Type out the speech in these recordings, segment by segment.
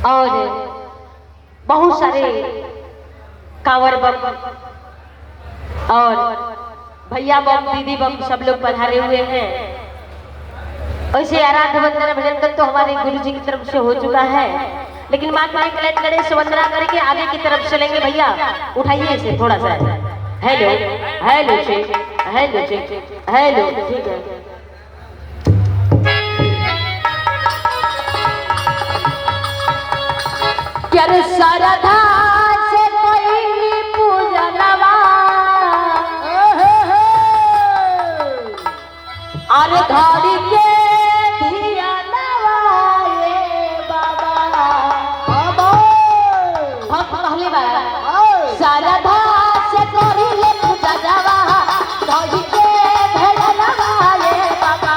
और बहुत सारे कांवर बम और भैया बम, दीदी बम सब लोग पधारे हुए हैं। वैसे आराध्य वंदना भजन कर तो हमारे गुरु जी की तरफ से हो चुका है, लेकिन माता माई गणेश वंदना करके आगे की तरफ चलेंगे। भैया उठाइए इसे थोड़ा सा। Hello hello check, hello check, hello, ठीक है। क्या रे शारदा से कोई पूजनवा, अरे धाड़ी के धियानवा ये बाबा हम पहली बार शारदा से कोई पूजनवा, धाड़ी के धियानवा ये बाबा।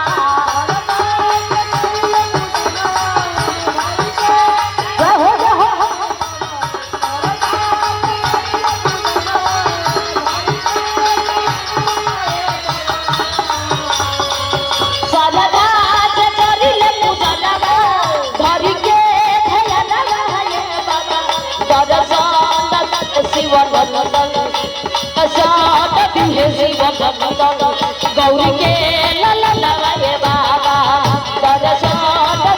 गौरी के लललवाए बाबा दर्शन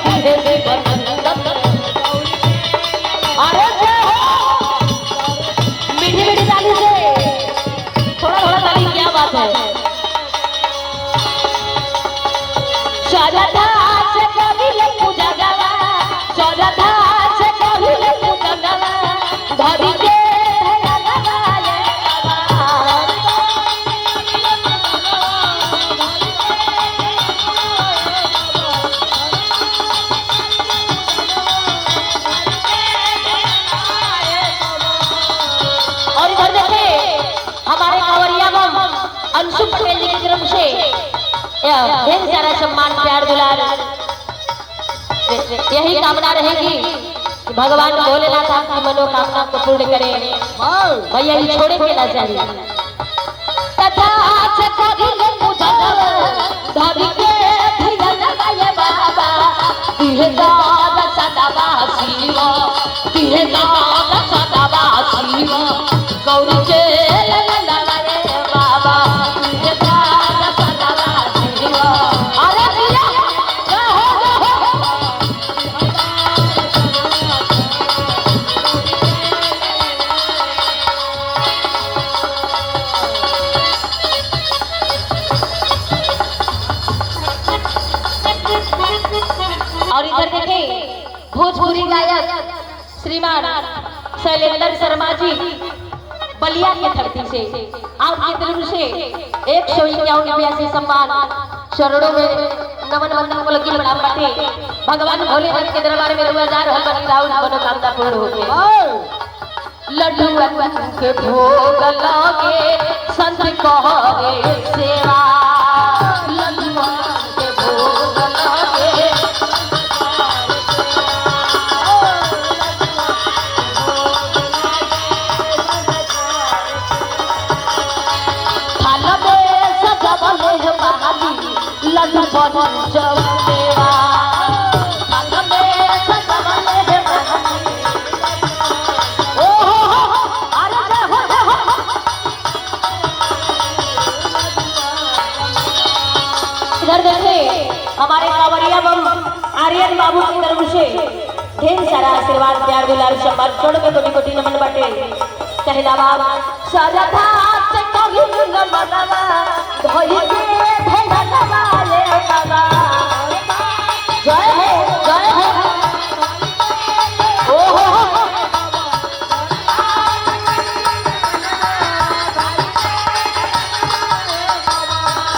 दिहे शिवनंदन। अरे मीठी मीठी ताली से थोड़ा थोड़ा ताली, क्या बात है। शारदा से करिले पूजा गवा, शारदा से करिले पूजा गवा, धरी के अंशु पटेल जी की तरफ से ढेर सारा सम्मान प्यार दुलार। यही कामना रहेगी कि भगवान भोलेनाथ आपकी मनोकामना को पूर्ण करे। भैया ये छोड़े के ना चाहिए। तथा धरी के ये बाबा तिरदार सदाबा शिव, तिरदार सदाबा शिव, गौरी के और इधर देखें भोजपुरी गायक श्रीमान शैलेंद्र शर्मा जी बलिया की धरती से आपकी तरफ से 151 रुपया से सम्मान शरणों में नमन वंदन को लगी प्रणाम बाटे। भगवान भोलेनाथ के दरबार में 2000 राउंड मनोकामना पूर्ण हो गई। लड्डू के भोग लगे संत कहे सेवा, लड्डू के भोग लगे लड्डू देवा। इधर देखे हमारे कांवरिया बम आर्यन बाबू की तरफ से ढेर सारा आशीर्वाद प्यार दुलार सम्मान छोड़ के कोटि कोटि नमन बाटे। कहलावा शारदा से कहीं न बनवा, धोई के भेड़वा ये बाबा। जय हो जय हो। ओहो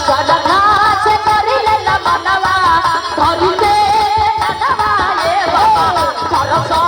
शारदा से करिले न बनवा, धोई के भेड़वा ये बाबा।